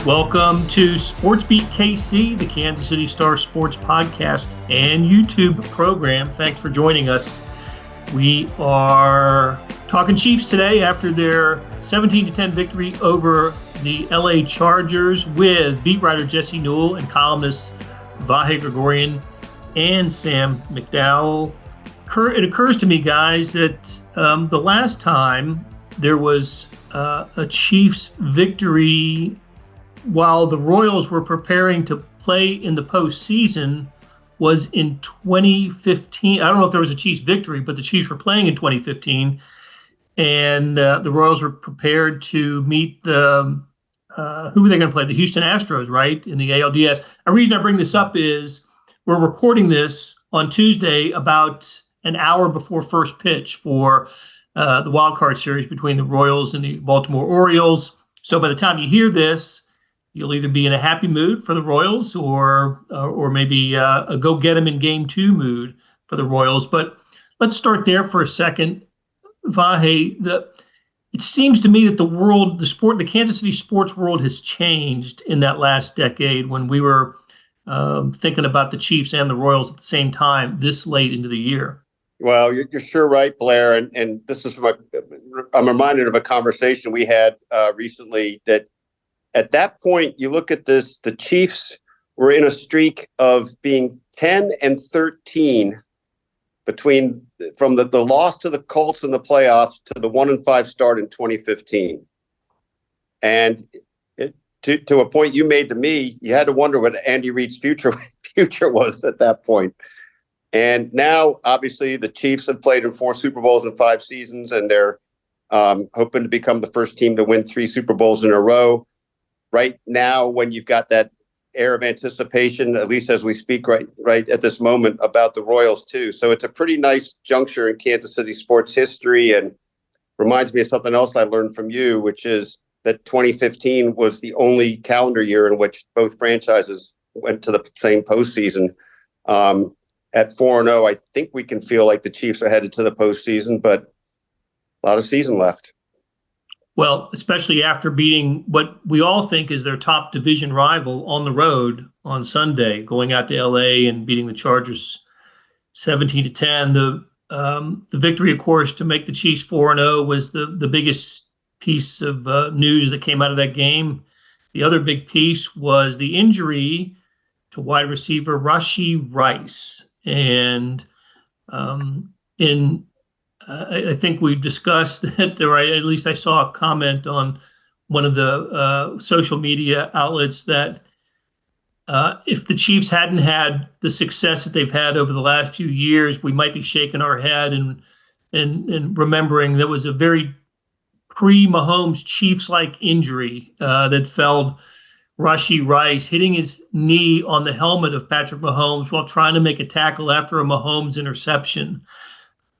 Welcome to SportsBeat KC, the Kansas City Star Sports podcast and YouTube program. Thanks for joining us. We are talking Chiefs today after their 17-10 victory over the LA Chargers with beat writer Jesse Newell and columnists Vahe, Gregorian, and Sam McDowell. It occurs to me, guys, that the last time there was a Chiefs victory while the Royals were preparing to play in the postseason was in 2015. I don't know if there was a Chiefs victory, but the Chiefs were playing in 2015, and the Royals were prepared to meet the who were they going to play? The Houston Astros, right, in the ALDS. The reason I bring this up is we're recording this on Tuesday about an hour before first pitch for the wild card series between the Royals and the Baltimore Orioles. So by the time you hear this, you'll either be in a happy mood for the Royals or maybe a go get 'em in game 2 mood for the Royals. But let's start there for a second. Vahe, it seems to me that the Kansas City sports world has changed in that last decade when we were thinking about the Chiefs and the Royals at the same time this late into the year. Well, you're sure right, Blair. And this is I'm reminded of a conversation we had recently that at that point, you look at this, the Chiefs were in a streak of being 10-13 from the loss to the Colts in the playoffs to the 1-5 start in 2015. And to a point you made to me, you had to wonder what Andy Reid's future was at that point. And now, obviously, the Chiefs have played in 4 Super Bowls in 5 seasons, and they're hoping to become the first team to win 3 Super Bowls in a row. Right now, when you've got that air of anticipation, at least as we speak right at this moment, about the Royals too. So it's a pretty nice juncture in Kansas City sports history, and reminds me of something else I learned from you, which is that 2015 was the only calendar year in which both franchises went to the same postseason. At 4-0, I think we can feel like the Chiefs are headed to the postseason, but a lot of season left. Well, especially after beating what we all think is their top division rival on the road on Sunday, going out to LA and beating the Chargers 17-10. The victory, of course, to make the Chiefs 4-0 was the biggest piece of news that came out of that game. The other big piece was the injury to wide receiver Rashee Rice. And I think we've discussed that, or at least I saw a comment on one of the social media outlets that if the Chiefs hadn't had the success that they've had over the last few years, we might be shaking our head and remembering that was a very pre-Mahomes Chiefs-like injury that felled Rashee Rice, hitting his knee on the helmet of Patrick Mahomes while trying to make a tackle after a Mahomes interception.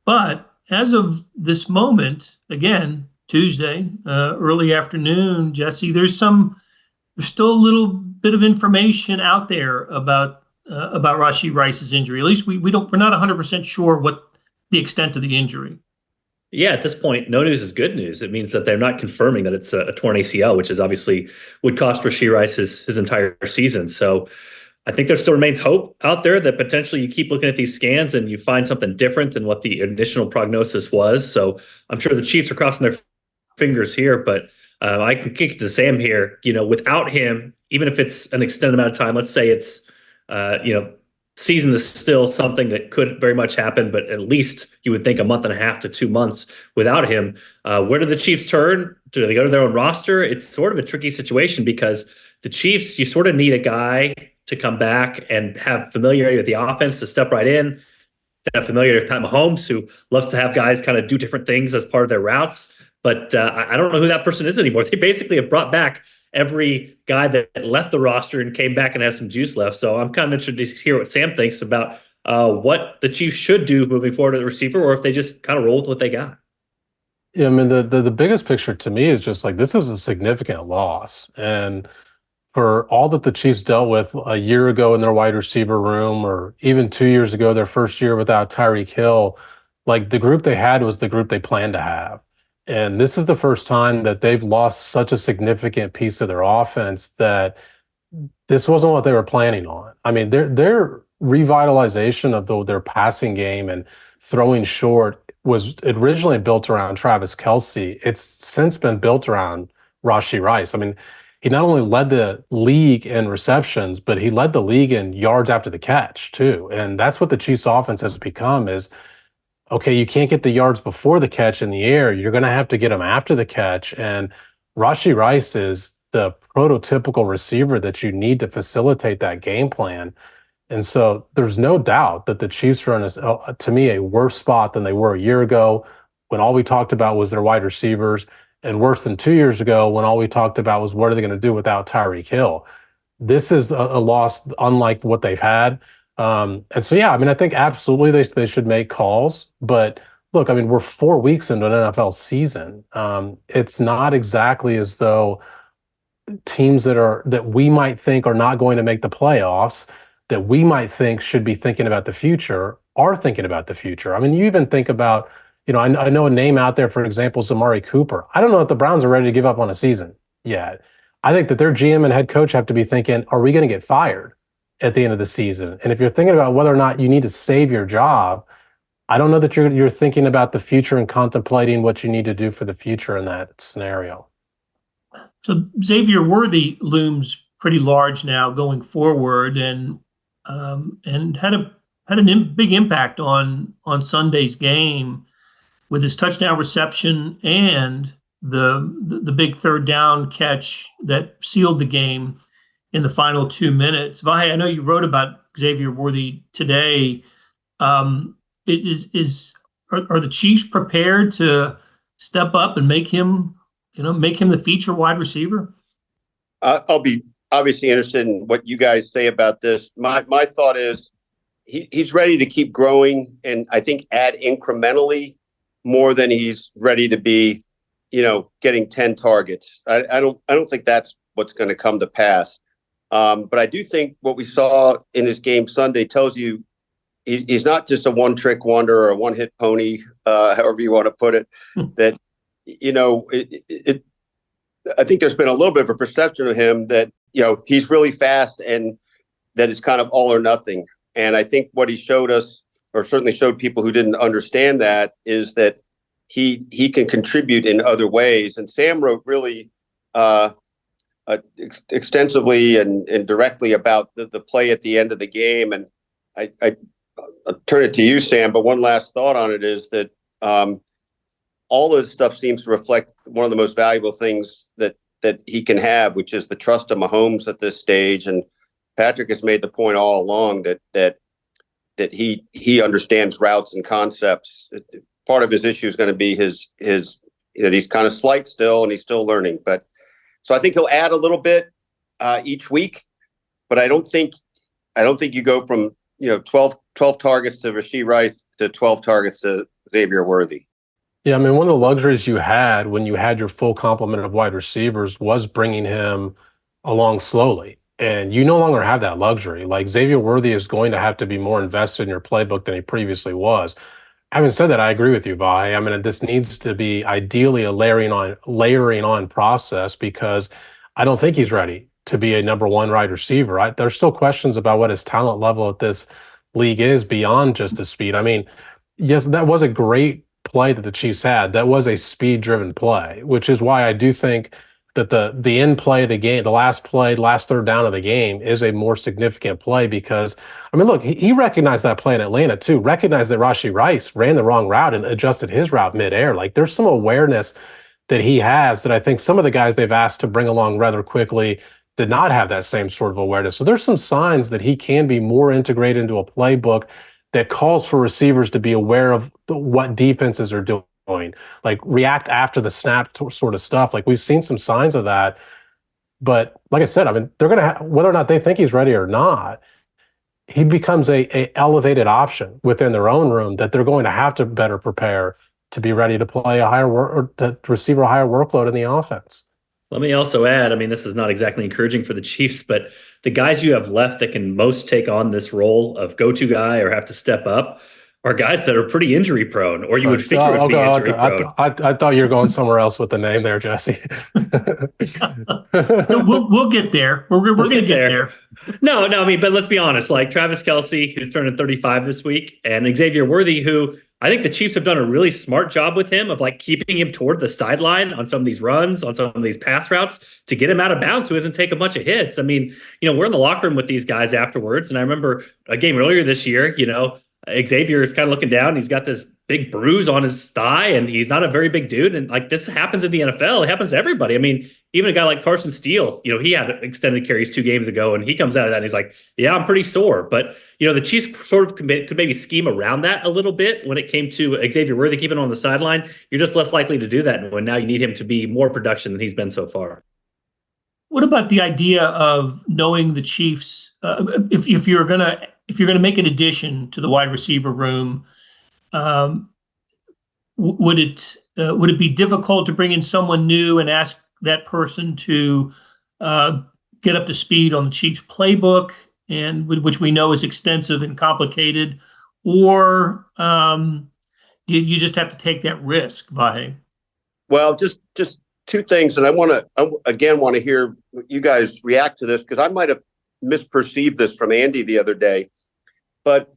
But as of this moment, again, Tuesday, early afternoon, Jesse, there's still a little bit of information out there about Rashee Rice's injury. At least we're not 100% sure what the extent of the injury. Yeah, at this point, no news is good news. It means that they're not confirming that it's a torn ACL, which is obviously would cost Rashee Rice his entire season. So I think there still remains hope out there that potentially you keep looking at these scans and you find something different than what the initial prognosis was. So I'm sure the Chiefs are crossing their fingers here, but I can kick it to Sam here. Without him, even if it's an extended amount of time, let's say it's, season is still something that could very much happen, but at least you would think a month and a half to 2 months without him. Where do the Chiefs turn? Do they go to their own roster? It's sort of a tricky situation because the Chiefs, you sort of need a guy to come back and have familiarity with the offense to step right in, to have familiarity with Pat Mahomes, who loves to have guys kind of do different things as part of their routes. But I don't know who that person is anymore. They basically have brought back every guy that left the roster and came back and has some juice left. So I'm kind of interested to hear what Sam thinks about what the Chiefs should do moving forward at the receiver, or if they just kind of roll with what they got. Yeah, I mean, the biggest picture to me is just like this is a significant loss. And for all that the Chiefs dealt with a year ago in their wide receiver room, or even 2 years ago, their first year without Tyreek Hill, like the group they had was the group they planned to have. And this is the first time that they've lost such a significant piece of their offense that this wasn't what they were planning on. I mean, their revitalization of their passing game and throwing short was originally built around Travis Kelce. It's since been built around Rashee Rice. I mean, he not only led the league in receptions, but he led the league in yards after the catch too. And that's what the Chiefs offense has become is, okay, you can't get the yards before the catch in the air. You're going to have to get them after the catch. And Rashee Rice is the prototypical receiver that you need to facilitate that game plan. And so there's no doubt that the Chiefs are in, to me, a worse spot than they were a year ago when all we talked about was their wide receivers, and worse than 2 years ago when all we talked about was what are they going to do without Tyreek Hill. This is a loss unlike what they've had. And so, yeah, I mean, I think absolutely they should make calls. But look, I mean, we're 4 weeks into an NFL season. It's not exactly as though teams that we might think are not going to make the playoffs, that we might think should be thinking about the future, are thinking about the future. I mean, you even think about, I know a name out there, for example, is Amari Cooper. I don't know if the Browns are ready to give up on a season yet. I think that their GM and head coach have to be thinking, are we going to get fired at the end of the season? And if you're thinking about whether or not you need to save your job, I don't know that you're thinking about the future and contemplating what you need to do for the future in that scenario. So Xavier Worthy looms pretty large now going forward, and had a big impact on Sunday's game with his touchdown reception and the big third down catch that sealed the game in the final 2 minutes. Vahe, I know you wrote about Xavier Worthy today. Are the Chiefs prepared to step up and make him the feature wide receiver? I'll be obviously interested in what you guys say about this. My thought is he's ready to keep growing, and I think add incrementally more than he's ready to be, getting 10 targets. I don't think that's what's going to come to pass. But I do think what we saw in his game Sunday tells you he's not just a one-trick wonder or a one-hit pony, however you want to put it. That I think there's been a little bit of a perception of him that he's really fast and that it's kind of all or nothing. And I think what he showed us, or certainly showed people who didn't understand that, is that he can contribute in other ways. And Sam wrote really extensively and directly about the play at the end of the game. And I'll turn it to you, Sam, but one last thought on it is that all this stuff seems to reflect one of the most valuable things that he can have, which is the trust of Mahomes at this stage. And Patrick has made the point all along that he understands routes and concepts. Part of his issue is going to be his he's kind of slight still and he's still learning. But so I think he'll add a little bit each week, but I don't think you go from 12 targets to Rashee Rice to 12 targets to Xavier Worthy. Yeah, I mean, one of the luxuries you had when you had your full complement of wide receivers was bringing him along slowly. And you no longer have that luxury. Like, Xavier Worthy is going to have to be more invested in your playbook than he previously was. Having said that, I agree with you, Vahe. I mean, this needs to be ideally a layering on process, because I don't think he's ready to be a number one wide receiver. There's still questions about what his talent level at this league is beyond just the speed. I mean, yes, that was a great play that the Chiefs had. That was a speed-driven play, which is why I do think that the end play of the game, the last third down of the game, is a more significant play, because, I mean, look, he recognized that play in Atlanta too, recognized that Rashee Rice ran the wrong route and adjusted his route midair. Like, there's some awareness that he has that I think some of the guys they've asked to bring along rather quickly did not have that same sort of awareness. So there's some signs that he can be more integrated into a playbook that calls for receivers to be aware of what defenses are doing, like react after the snap sort of stuff. Like, we've seen some signs of that. But like I said, I mean, they're going to whether or not they think he's ready or not, he becomes a elevated option within their own room that they're going to have to better prepare to be ready to play or to receive a higher workload in the offense. Let me also add, I mean, this is not exactly encouraging for the Chiefs, but the guys you have left that can most take on this role of go-to guy or have to step up are guys that are pretty injury prone, or you would Right. So, figure would be okay, injury prone. I thought you were going somewhere else with the name there, Jesse. No, we'll get there. We're We'll going to get get there. there. No, I mean, but let's be honest. Like Travis Kelce, who's turning 35 this week, and Xavier Worthy, who I think the Chiefs have done a really smart job with him of like keeping him toward the sideline on some of these runs, on some of these pass routes to get him out of bounds, who hasn't taken a bunch of hits. I mean, we're in the locker room with these guys afterwards, and I remember a game earlier this year. Xavier is kind of looking down. He's got this big bruise on his thigh, and he's not a very big dude. And like this happens in the NFL. It happens to everybody. I mean, even a guy like Carson Steele, he had extended carries 2 games ago, and he comes out of that and he's like, "Yeah, I'm pretty sore." But the Chiefs sort of could maybe scheme around that a little bit when it came to Xavier Worthy keeping him on the sideline. You're just less likely to do that when now you need him to be more production than he's been so far. What about the idea of knowing the Chiefs? If you're gonna make an addition to the wide receiver room, would it be difficult to bring in someone new and ask that person to get up to speed on the Chiefs playbook, and which we know is extensive and complicated, or you just have to take that risk, Vahe? Well, just 2 things, and I again want to hear you guys react to this because I might have misperceived this from Andy the other day. But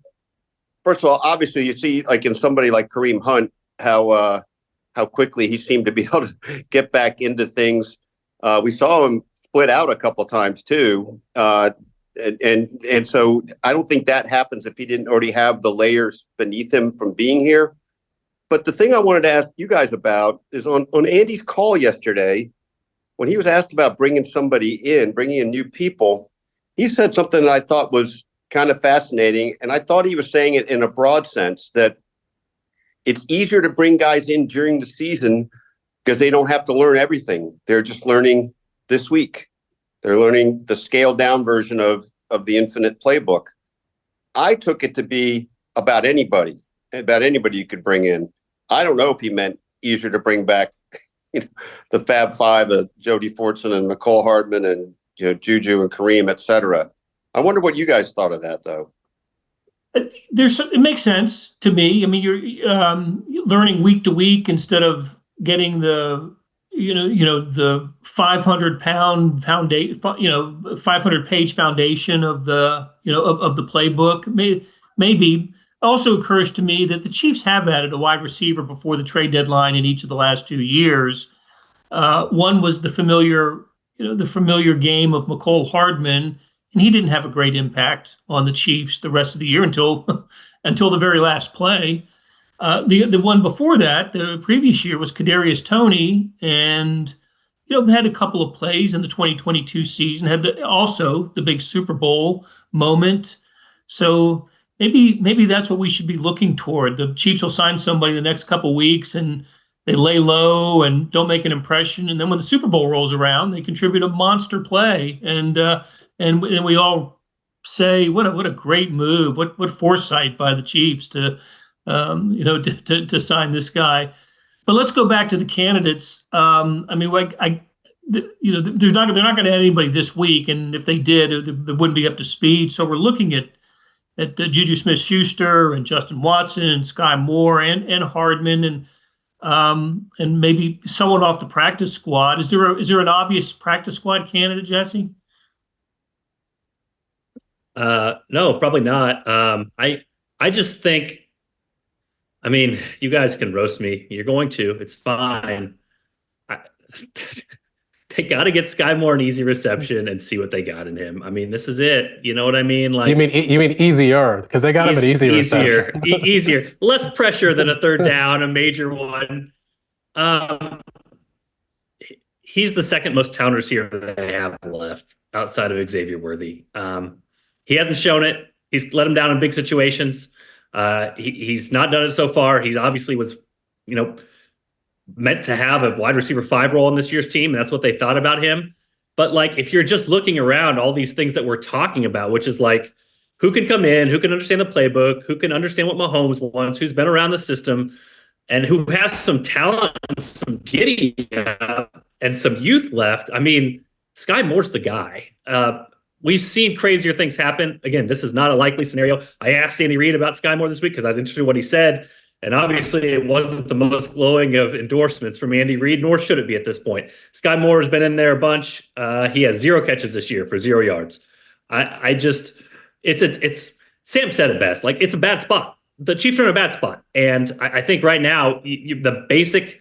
first of all, obviously, you see, like in somebody like Kareem Hunt, how quickly he seemed to be able to get back into things. We saw him split out a couple of times too, and so I don't think that happens if he didn't already have the layers beneath him from being here. But the thing I wanted to ask you guys about is on Andy's call yesterday, when he was asked about bringing in new people, he said something that I thought was kind of fascinating. And I thought he was saying it in a broad sense, that it's easier to bring guys in during the season because they don't have to learn everything. They're just learning this week. They're learning the scaled down version of the infinite playbook. I took it to be about anybody you could bring in. I don't know if he meant easier to bring back the Fab Five, Jody Fortson and McCole Hardman and Juju and Kareem, et cetera. I wonder what you guys thought of that, though. It makes sense to me. I mean, you're learning week to week instead of getting the 500-pound foundation, 500-page foundation of the of the playbook. Maybe also occurs to me that the Chiefs have added a wide receiver before the trade deadline in each of the last 2 years. One was the familiar game of McCole Hardman, and he didn't have a great impact on the Chiefs the rest of the year until the very last play. The one before that, the previous year, was Kadarius Toney, and had a couple of plays in the 2022 season. Had also the big Super Bowl moment. So maybe that's what we should be looking toward. The Chiefs will sign somebody the next couple of weeks, and they lay low and don't make an impression. And then when the Super Bowl rolls around, they contribute a monster play, and we all say, what a great move, what foresight by the Chiefs to sign this guy. But let's go back to the candidates. They're not going to add anybody this week, and if they did, they wouldn't be up to speed. So we're looking at Juju Smith-Schuster and Justin Watson and Sky Moore and Hardman and maybe someone off the practice squad. Is there an obvious practice squad candidate, Jesse? No, probably not. I just think, you guys can roast me. You're going to. It's fine. They got to get Sky Moore an easy reception and see what they got in him. This is it. You know what I mean? Like, you mean easier, because they got him an easy reception. Easier, less pressure than a third down, a major one. He's the second most talented receiver they have left outside of Xavier Worthy. He hasn't shown it. He's let him down in big situations. He's not done it so far. He obviously was, meant to have a wide receiver 5 role on this year's team. And that's what they thought about him. But like, if you're just looking around all these things that we're talking about, which is like, who can come in, who can understand the playbook, who can understand what Mahomes wants, who's been around the system, and who has some talent, some giddy and some youth left. Sky Moore's the guy. we've seen crazier things happen. Again, this is not a likely scenario. I asked Andy Reid about Sky Moore this week because I was interested in what he said. And obviously, it wasn't the most glowing of endorsements from Andy Reid, nor should it be at this point. Sky Moore has been in there a bunch. He has 0 catches this year for 0 yards. It's Sam said it best. Like, it's a bad spot. The Chiefs are in a bad spot. And I think right now, the basic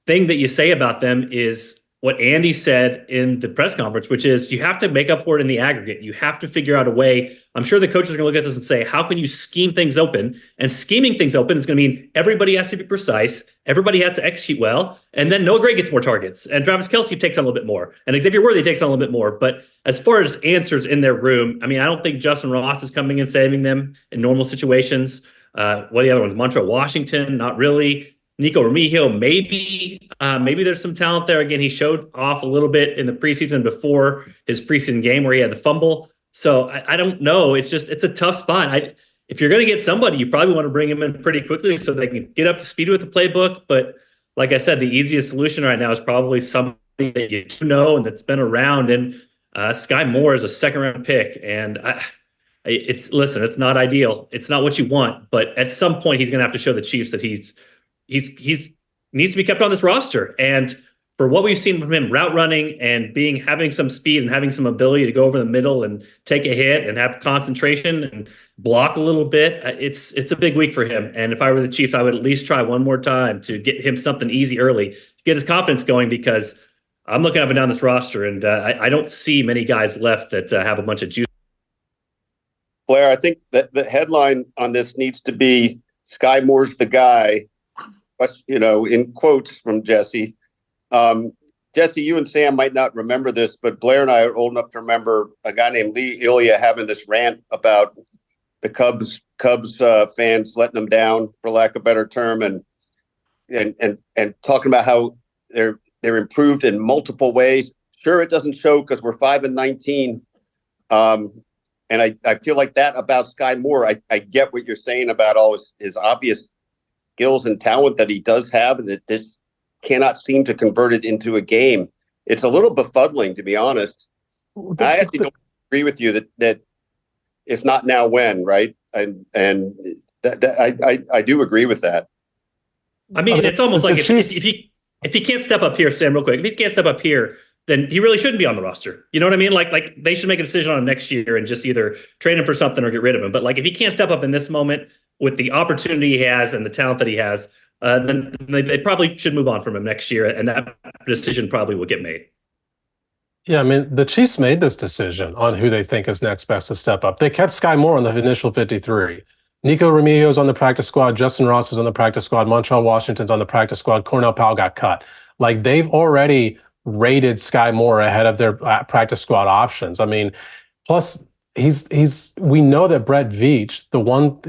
thing that you say about them is what Andy said in the press conference, which is you have to make up for it in the aggregate. You have to figure out a way. I'm sure the coaches are going to look at this and say, how can you scheme things open? And scheming things open is going to mean everybody has to be precise. Everybody has to execute well. And then Noah Gray gets more targets. And Travis Kelce takes on a little bit more. And Xavier Worthy takes on a little bit more. But as far as answers in their room, I mean, I don't think Justin Ross is coming and saving them in normal situations. What are the other ones? Montrell Washington, not really. Nico Remigio, maybe there's some talent there. Again, he showed off a little bit in the preseason before his preseason game where he had the fumble. So I don't know. It's a tough spot. If you're going to get somebody, you probably want to bring him in pretty quickly so they can get up to speed with the playbook. But like I said, the easiest solution right now is probably somebody that you know and that's been around. And Sky Moore is a 2nd-round pick. And it's not ideal. It's not what you want. But at some point, he's going to have to show the Chiefs that he's needs to be kept on this roster. And for what we've seen from him, route running and having some speed and having some ability to go over the middle and take a hit and have concentration and block a little bit, it's a big week for him. And if I were the Chiefs, I would at least try one more time to get him something easy early to get his confidence going, because I'm looking up and down this roster and I don't see many guys left that have a bunch of juice. Blair, I think that the headline on this needs to be Sky Moore's the guy. In quotes from Jesse. Jesse, you and Sam might not remember this, but Blair and I are old enough to remember a guy named Lee Ilya having this rant about the Cubs fans letting them down, for lack of a better term, and talking about how they're improved in multiple ways. Sure, it doesn't show because we're 5-19, and I feel like that about Sky Moore. I get what you're saying about all his obvious skills and talent that he does have, and that this cannot seem to convert it into a game. It's a little befuddling, to be honest. I actually don't agree with you that if not now, when, right? And I do agree with that. I mean, it's almost like if he can't step up here, Sam, real quick, if he can't step up here, then he really shouldn't be on the roster. You know what I mean? Like they should make a decision on him next year and just either trade him for something or get rid of him. But like if he can't step up in this moment with the opportunity he has and the talent that he has, then they probably should move on from him next year, and that decision probably will get made. Yeah, I mean, the Chiefs made this decision on who they think is next best to step up. They kept Sky Moore on the initial 53. Nico Remigio's on the practice squad. Justin Ross is on the practice squad. Montrell Washington's on the practice squad. Cornell Powell got cut. Like, they've already rated Sky Moore ahead of their practice squad options. I mean, plus we know that Brett Veach, the one,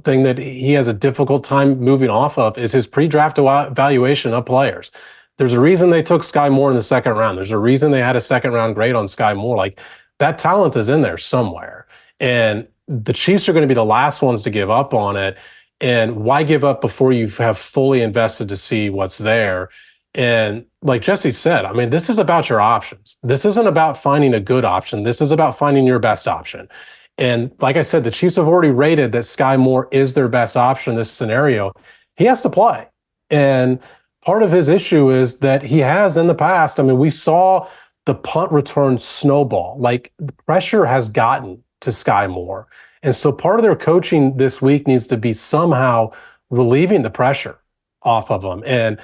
thing that he has a difficult time moving off of is his pre-draft evaluation of players. There's a reason they took Sky Moore in the 2nd round. There's a reason they had a 2nd round grade on Sky Moore. Like, that talent is in there somewhere. And the Chiefs are going to be the last ones to give up on it. And why give up before you have fully invested to see what's there? And like Jesse said, I mean, this is about your options. This isn't about finding a good option. This is about finding your best option. And like I said, the Chiefs have already rated that Sky Moore is their best option in this scenario. He has to play. And part of his issue is that he has in the past, I mean, we saw the punt return snowball. Like, the pressure has gotten to Sky Moore. And so part of their coaching this week needs to be somehow relieving the pressure off of him. And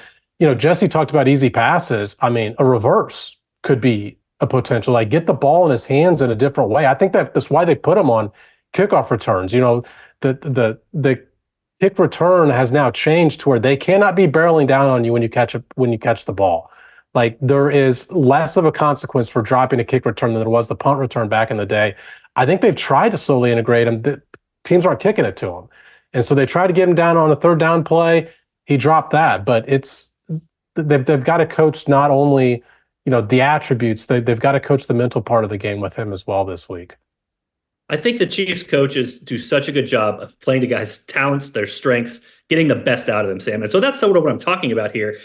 Jesse talked about easy passes. I mean, a reverse could be a potential. Like, get the ball in his hands in a different way. I think that's why they put him on kickoff returns. The kick return has now changed to where they cannot be barreling down on you when you catch the ball. Like, there is less of a consequence for dropping a kick return than there was the punt return back in the day. I think they've tried to slowly integrate him. The teams aren't kicking it to him. And so they tried to get him down on a 3rd down play. He dropped that, but they've got to coach not only, the attributes, they've got to coach the mental part of the game with him as well this week. I think the Chiefs coaches do such a good job of playing to guys' talents, their strengths, getting the best out of them, Sam. And so that's sort of what I'm talking about here.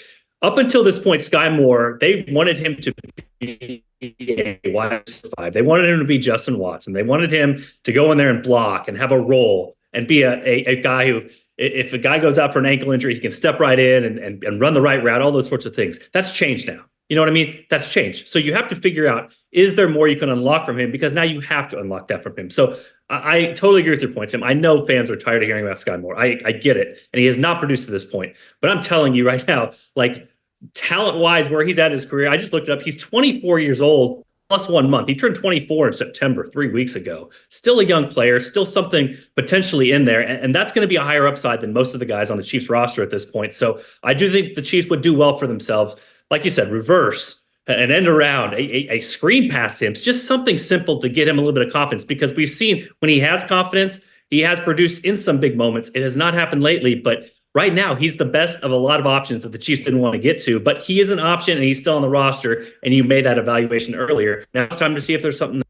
Up until this point, Sky Moore, they wanted him to be a wide receiver 5. They wanted him to be Justin Watson. They wanted him to go in there and block and have a role and be a guy who, if a guy goes out for an ankle injury, he can step right in and run the right route, all those sorts of things. That's changed now. You know what I mean? That's changed. So you have to figure out, is there more you can unlock from him? Because now you have to unlock that from him. So I totally agree with your points, Tim. I know fans are tired of hearing about Sky Moore. I get it. And he has not produced to this point. But I'm telling you right now, like, talent-wise, where he's at in his career, I just looked it up. He's 24 years old, plus 1 month. He turned 24 in September, 3 weeks ago. Still a young player, still something potentially in there. And that's going to be a higher upside than most of the guys on the Chiefs roster at this point. So I do think the Chiefs would do well for themselves. Like you said, reverse, an end around, a screen past him. It's just something simple to get him a little bit of confidence, because we've seen when he has confidence, he has produced in some big moments. It has not happened lately, but right now he's the best of a lot of options that the Chiefs didn't want to get to. But he is an option, and he's still on the roster, and you made that evaluation earlier. Now it's time to see if there's something.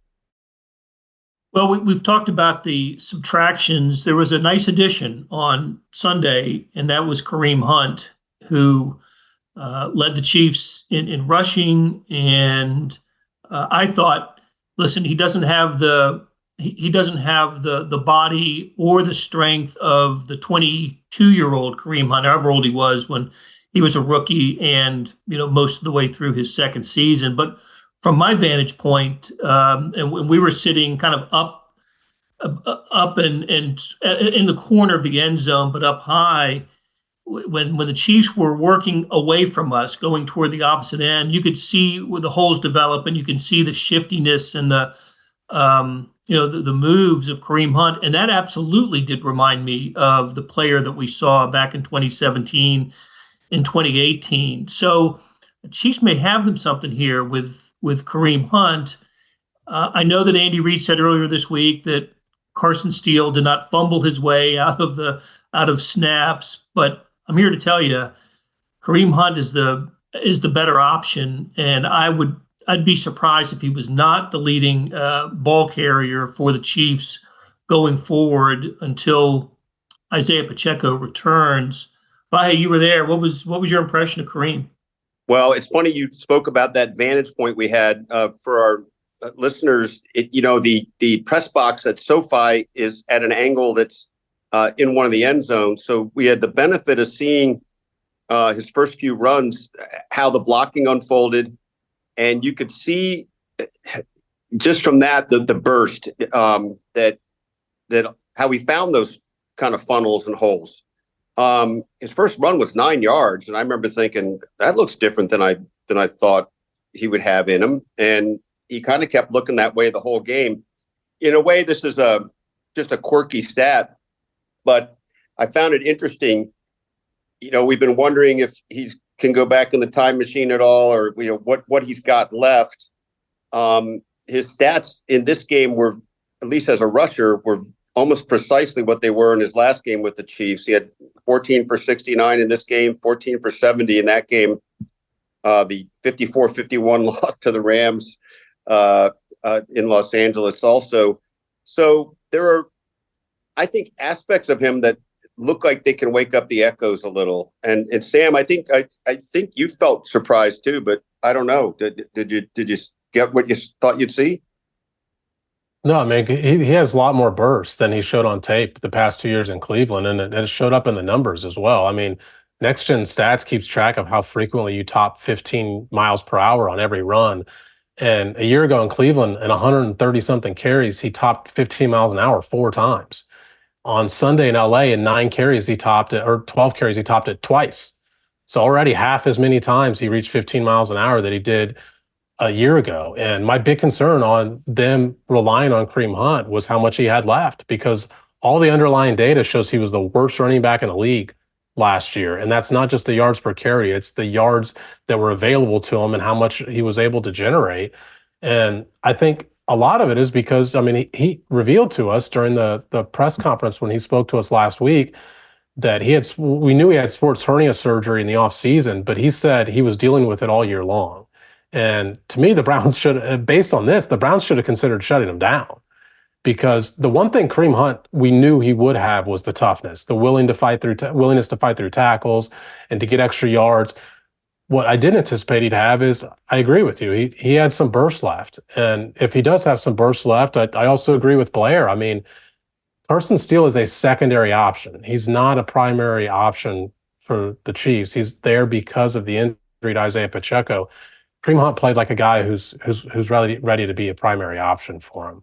Well, we've talked about the subtractions. There was a nice addition on Sunday, and that was Kareem Hunt, who led the Chiefs in rushing, and I thought, listen, he doesn't have the body or the strength of the 22-year-old Kareem Hunt, however old he was when he was a rookie, and most of the way through his second season. But from my vantage point, and when we were sitting kind of up and in the corner of the end zone, but up high. When the Chiefs were working away from us, going toward the opposite end, you could see where the holes develop, and you can see the shiftiness and the moves of Kareem Hunt, and that absolutely did remind me of the player that we saw back in 2017 and 2018. So the Chiefs may have them something here with Kareem Hunt. I know that Andy Reid said earlier this week that Carson Steele did not fumble his way out of snaps, but I'm here to tell you, Kareem Hunt is the better option, and I'd be surprised if he was not the leading ball carrier for the Chiefs going forward until Isaiah Pacheco returns. Vahe, you were there. What was your impression of Kareem? Well, it's funny you spoke about that vantage point we had for our listeners. The press box at SoFi is at an angle that's in one of the end zones. So we had the benefit of seeing his first few runs, how the blocking unfolded. And you could see just from that, the burst, that how we found those kind of funnels and holes. His first run was 9 yards. And I remember thinking that looks different than I thought he would have in him. And he kind of kept looking that way the whole game. In a way, this is just a quirky stat, but I found it interesting. We've been wondering if he's can go back in the time machine at all, or what he's got left. His stats in this game were, at least as a rusher, were almost precisely what they were in his last game with the Chiefs. He had 14 for 69 in this game, 14 for 70 in that game. The 54-51 loss to the Rams in Los Angeles also. So there are, I think, aspects of him that look like they can wake up the echoes a little. And Sam, I think you felt surprised too, but I don't know. Did you get what you thought you'd see? No, I mean, he has a lot more burst than he showed on tape the past 2 years in Cleveland, and it showed up in the numbers as well. I mean, Next Gen Stats keeps track of how frequently you top 15 miles per hour on every run. And a year ago in Cleveland, in 130-something carries, he topped 15 miles an hour 4 times. On Sunday in LA, in 9 carries, he topped it, or 12 carries, he topped it twice. So already half as many times he reached 15 miles an hour that he did a year ago. And my big concern on them relying on Kareem Hunt was how much he had left, because all the underlying data shows he was the worst running back in the league last year. And that's not just the yards per carry, it's the yards that were available to him and how much he was able to generate. And I think a lot of it is because, I mean, he revealed to us during the press conference when he spoke to us last week that we knew he had sports hernia surgery in the off season, but he said he was dealing with it all year long. And to me, the Browns based on this, the Browns should have considered shutting him down, because the one thing Kareem Hunt we knew he would have was the toughness, the willingness to fight through tackles and to get extra yards. what I didn't anticipate he'd have is, I agree with you. He had some burst left. And if he does have some burst left, I also agree with Blair. I mean, Carson Steele is a secondary option. He's not a primary option for the Chiefs. He's there because of the injury to Isaiah Pacheco. Kareem Hunt played like a guy who's ready to be a primary option for him.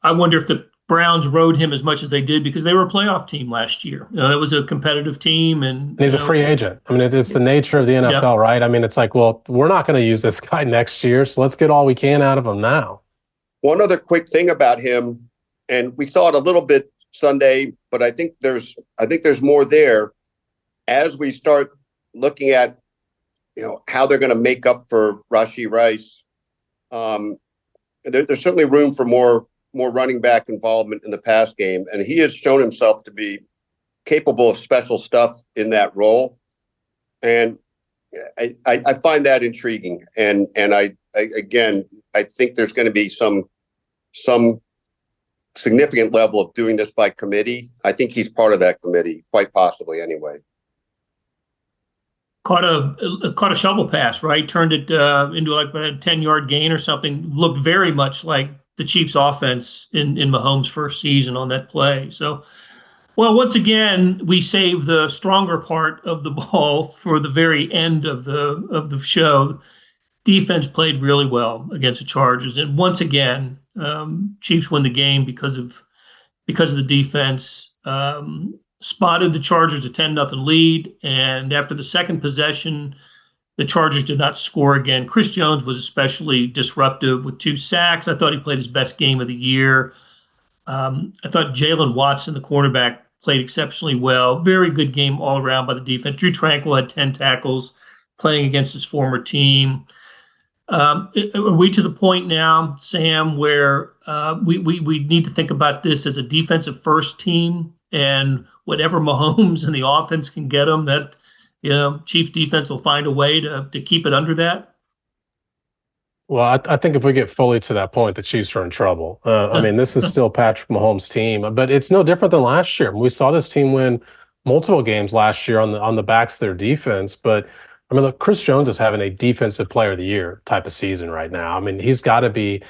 I wonder if the Browns rode him as much as they did because they were a playoff team last year. It was a competitive team, and he's a free agent. I mean, it's the nature of the NFL, right? I mean, it's like, well, we're not going to use this guy next year, so let's get all we can out of him now. One other quick thing about him, and we saw it a little bit Sunday, but I think there's more there as we start looking at how they're going to make up for Rashee Rice. There's certainly room for more running back involvement in the pass game, and he has shown himself to be capable of special stuff in that role. And I find that intriguing. And I think there's going to be some significant level of doing this by committee. I think he's part of that committee, quite possibly anyway. Caught a shovel pass, right? Turned it into like a 10-yard gain or something. Looked very much like the Chiefs' offense in Mahomes' first season on that play. So, well, once again, we save the stronger part of the ball for the very end of the show. Defense played really well against the Chargers, and once again, Chiefs win the game because of the defense. Spotted the Chargers a 10-0 lead, and after the second possession, the Chargers did not score again. Chris Jones was especially disruptive with 2 sacks. I thought he played his best game of the year. I thought Jalen Watson, the cornerback, played exceptionally well. Very good game all around by the defense. Drew Tranquill had 10 tackles playing against his former team. Are we to the point now, Sam, where we need to think about this as a defensive first team, and whatever Mahomes and the offense can get them, that Chiefs defense will find a way to keep it under that? Well, I think if we get fully to that point, the Chiefs are in trouble. I mean, this is still Patrick Mahomes' team, but it's no different than last year. We saw this team win multiple games last year on the backs of their defense. But I mean, look, Chris Jones is having a defensive player of the year type of season right now. I mean, he's got to be,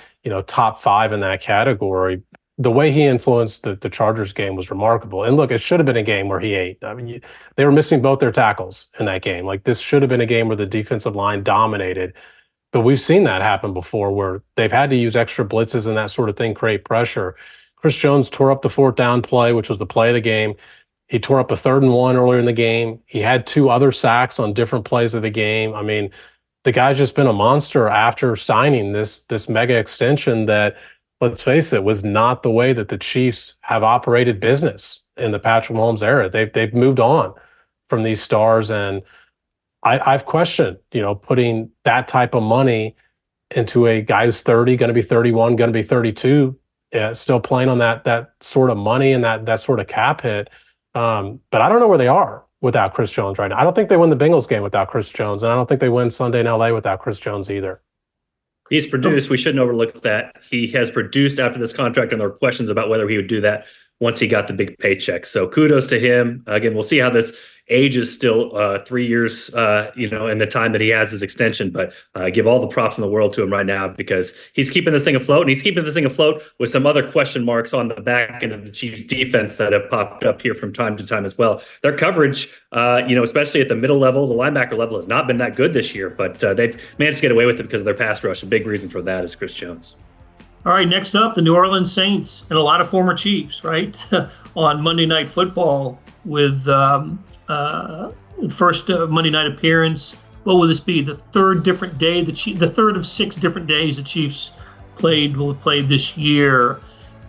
top 5 in that category. The way he influenced the Chargers game was remarkable. And look, it should have been a game where he ate. I mean, they were missing both their tackles in that game. Like, this should have been a game where the defensive line dominated. But we've seen that happen before, where they've had to use extra blitzes and that sort of thing, create pressure. Chris Jones tore up the 4th down play, which was the play of the game. He tore up a 3rd and 1 earlier in the game. He had 2 other sacks on different plays of the game. I mean, the guy's just been a monster after signing this mega extension that, let's face it, was not the way that the Chiefs have operated business in the Patrick Mahomes era. They've moved on from these stars, and I've questioned, putting that type of money into a guy who's 30, going to be 31, going to be 32, still playing on that sort of money and that sort of cap hit. But I don't know where they are without Chris Jones right now. I don't think they win the Bengals game without Chris Jones, and I don't think they win Sunday in LA without Chris Jones either. He's produced. We shouldn't overlook that. He has produced after this contract, and there were questions about whether he would do that once he got the big paycheck. So kudos to him. Again, we'll see how this ages still 3 years, in the time that he has his extension. But give all the props in the world to him right now, because he's keeping this thing afloat, and he's keeping this thing afloat with some other question marks on the back end of the Chiefs defense that have popped up here from time to time as well. Their coverage, especially at the middle level, the linebacker level, has not been that good this year, but they've managed to get away with it because of their pass rush. A big reason for that is Chris Jones. All right, next up, the New Orleans Saints and a lot of former Chiefs, right, on Monday Night Football with first Monday night appearance. What will this be? The third different day, the third of 6 different days the Chiefs will have played this year,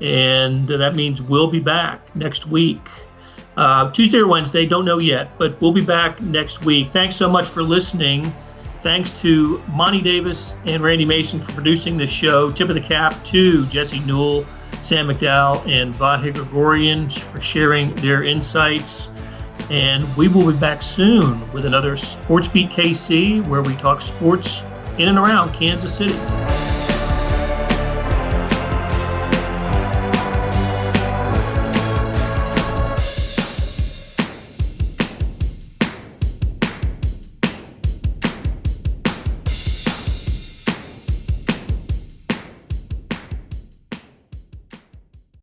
and that means we'll be back next week. Tuesday or Wednesday, don't know yet, but we'll be back next week. Thanks so much for listening. Thanks to Monty Davis and Randy Mason for producing this show. Tip of the cap to Jesse Newell, Sam McDowell, and Vahe Gregorian for sharing their insights. And we will be back soon with another SportsBeat KC, where we talk sports in and around Kansas City.